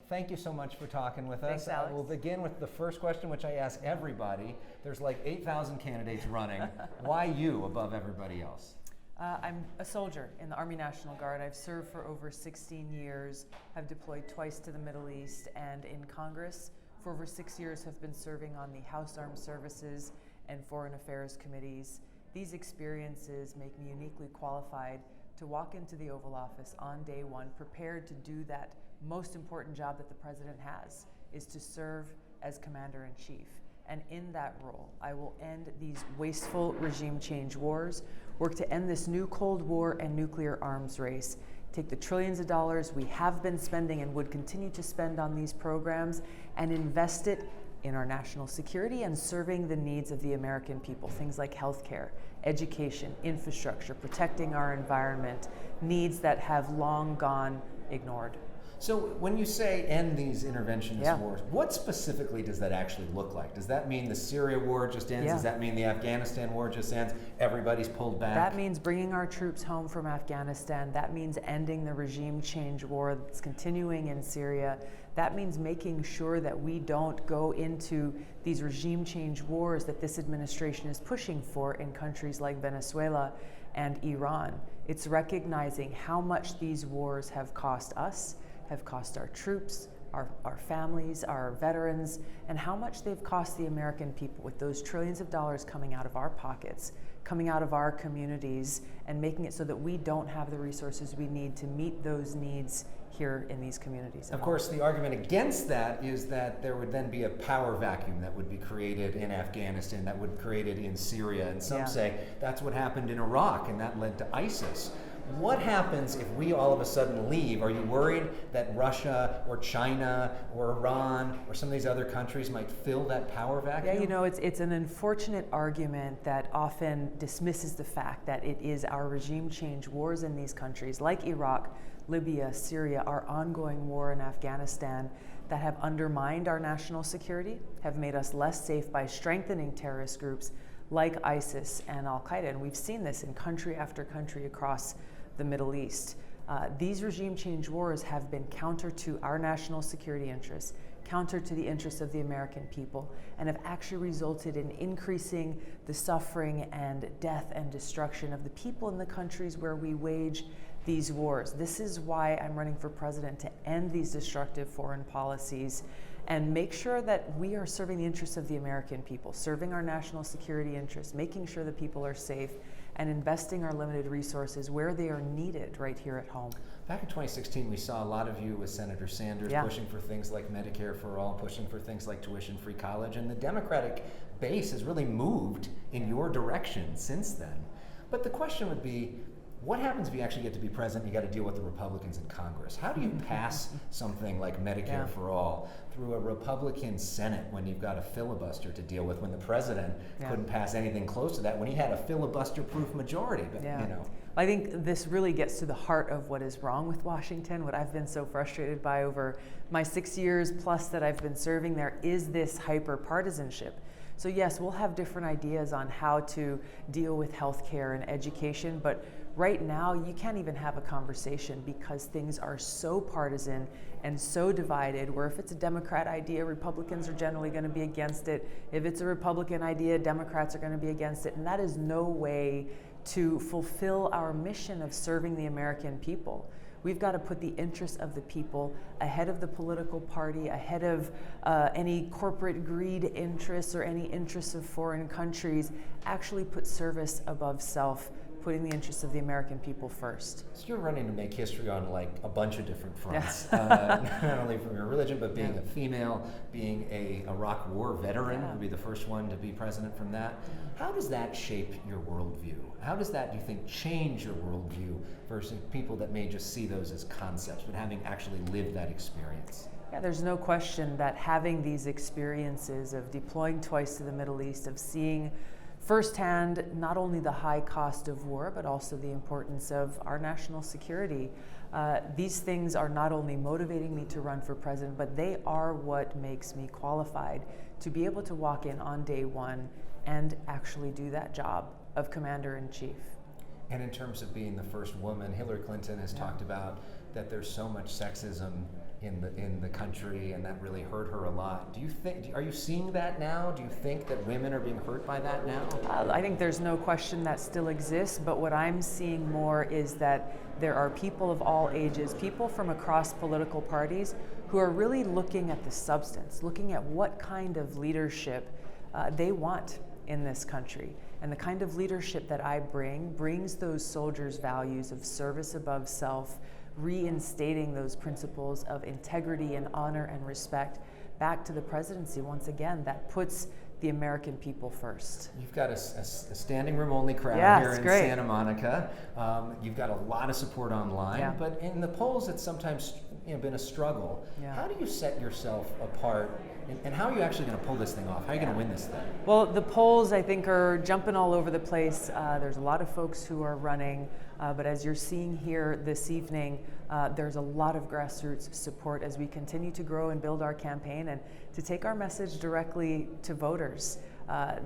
Thank you so much for talking with us. Thanks, Alex. We'll begin with the first question, which I ask everybody. There's like 8,000 candidates running. Why you above everybody else? I'm a soldier in the Army National Guard. I've served for over 16 years, have deployed twice to the Middle East, and in Congress for over 6 years have been serving on the House Armed Services and Foreign Affairs committees. These experiences make me uniquely qualified to walk into the Oval Office on day one, prepared to do that most important job that the President has, is to serve as Commander-in-Chief. And in that role, I will end these wasteful regime change wars, work to end this new Cold War and nuclear arms race, take the trillions of dollars we have been spending and would continue to spend on these programs and invest it in our national security and serving the needs of the American people, things like healthcare, education, infrastructure, protecting our environment, needs that have long gone ignored. So when you say end these interventionist wars, what specifically does that actually look like? Does that mean the Syria war just ends? Does that mean the Afghanistan war just ends? Everybody's pulled back? That means bringing our troops home from Afghanistan. That means ending the regime change war that's continuing in Syria. That means making sure that we don't go into these regime change wars that this administration is pushing for in countries like Venezuela and Iran. It's recognizing how much these wars have cost us, have cost our troops, our families, our veterans, and how much they've cost the American people with those trillions of dollars coming out of our pockets, coming out of our communities, and making it so that we don't have the resources we need to meet those needs here in these communities. Of course, the argument against that is that there would then be a power vacuum that would be created in Afghanistan, that would be created in Syria, and some say that's what happened in Iraq, and that led to ISIS. What happens if we all of a sudden leave? Are you worried that Russia or China or Iran or some of these other countries might fill that power vacuum? Yeah, you know, it's an unfortunate argument that often dismisses the fact that it is our regime change wars in these countries like Iraq, Libya, Syria, our ongoing war in Afghanistan that have undermined our national security, have made us less safe by strengthening terrorist groups like ISIS and Al-Qaeda. And we've seen this in country after country across the Middle East. These regime change wars have been counter to our national security interests, counter to the interests of the American people, and have actually resulted in increasing the suffering and death and destruction of the people in the countries where we wage these wars. This is why I'm running for president, to end these destructive foreign policies and make sure that we are serving the interests of the American people, serving our national security interests, making sure that people are safe, and investing our limited resources where they are needed right here at home. Back in 2016, we saw a lot of you with Senator Sanders pushing for things like Medicare for all, pushing for things like tuition-free college, and the Democratic base has really moved in your direction since then. But the question would be, what happens if you actually get to be president and you got to deal with the Republicans in Congress? How do you pass something like Medicare for all through a Republican Senate when you've got a filibuster to deal with, when the president couldn't pass anything close to that, when he had a filibuster-proof majority? But, you know. I think this really gets to the heart of what is wrong with Washington. What I've been so frustrated by over my 6 years plus that I've been serving there is this hyper-partisanship. So yes, we'll have different ideas on how to deal with healthcare and education, but right now you can't even have a conversation because things are so partisan and so divided, where if it's a Democrat idea, Republicans are generally going to be against it. If it's a Republican idea, Democrats are going to be against it. And that is no way to fulfill our mission of serving the American people. We've got to put the interests of the people ahead of the political party, ahead of any corporate greed interests or any interests of foreign countries. Actually put service above self, putting the interests of the American people first. So you're running to make history on like a bunch of different fronts, not only from your religion, but being a female, being a Iraq War veteran, to be the first one to be president from that. How does that shape your worldview? How does that, do you think, change your worldview versus people that may just see those as concepts, but having actually lived that experience? Yeah, there's no question that having these experiences of deploying twice to the Middle East, of seeing firsthand not only the high cost of war, but also the importance of our national security. These things are not only motivating me to run for president, but they are what makes me qualified to be able to walk in on day one and actually do that job of Commander-in-Chief. And in terms of being the first woman, Hillary Clinton has talked about that there's so much sexism in the country, and that really hurt her a lot. Are you seeing that now? Do you think that women are being hurt by that now? I think there's no question that still exists, but what I'm seeing more is that there are people of all ages, people from across political parties, who are really looking at the substance, looking at what kind of leadership they want in this country. And the kind of leadership that I bring brings those soldiers' values of service above self, reinstating those principles of integrity and honor and respect back to the presidency once again. That puts the American people first. You've got a standing room only crowd here in Santa Monica. You've got a lot of support online, but in the polls it's sometimes been a struggle. How do you set yourself apart, and how are you actually going to pull this thing off? How are you going to win this thing? Well, the polls, I think, are jumping all over the place. There's a lot of folks who are running, but as you're seeing here this evening, there's a lot of grassroots support as we continue to grow and build our campaign and to take our message directly to voters.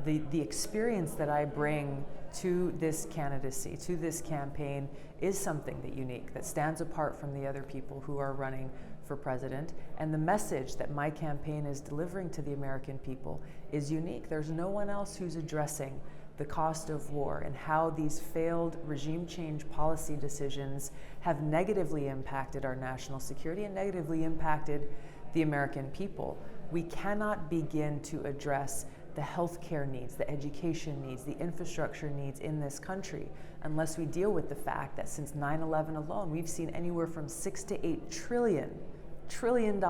The experience that I bring to this candidacy, to this campaign, is something unique, that stands apart from the other people who are running for president. And the message that my campaign is delivering to the American people is unique. There's no one else who's addressing the cost of war and how these failed regime change policy decisions have negatively impacted our national security and negatively impacted the American people. We cannot begin to address the healthcare needs, the education needs, the infrastructure needs in this country unless we deal with the fact that since 9/11 alone, we've seen anywhere from $6 to $8 trillion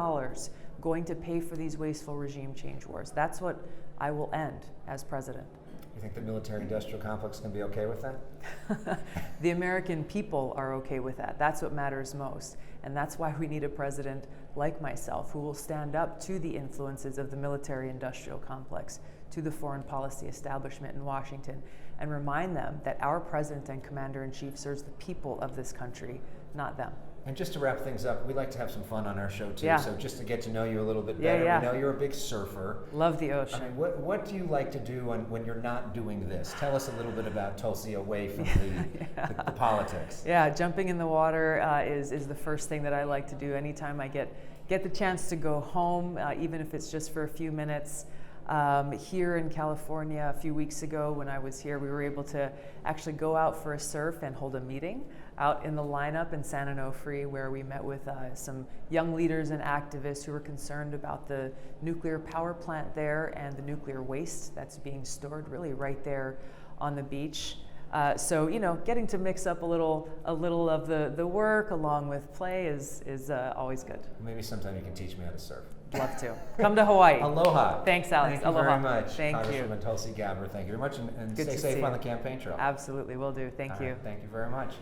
going to pay for these wasteful regime change wars. That's what I will end as president. You think the military-industrial complex can be okay with that? The American people are okay with that. That's what matters most. And that's why we need a president like myself who will stand up to the influences of the military-industrial complex, to the foreign policy establishment in Washington, and remind them that our president and commander-in-chief serves the people of this country, not them. And just to wrap things up, we like to have some fun on our show too. Yeah. So just to get to know you a little bit better, we know you're a big surfer. Love the ocean. I mean, what do you like to do when you're not doing this? Tell us a little bit about Tulsi away from the politics. Yeah, jumping in the water is the first thing that I like to do anytime I get the chance to go home, even if it's just for a few minutes. Here in California a few weeks ago when I was here, we were able to actually go out for a surf and hold a meeting out in the lineup in San Onofre, where we met with some young leaders and activists who were concerned about the nuclear power plant there and the nuclear waste that's being stored really right there on the beach. So getting to mix up a little of the work along with play is always good. Maybe sometime you can teach me how to surf. Love to. Come to Hawaii. Aloha. Thanks, Alex. Thank you Aloha. very much. Thank you. Congresswoman Tulsi Gabbard, thank you very much, and Good stay to safe see on you. the campaign trail. Absolutely, will do. Thank you. Thank you very much.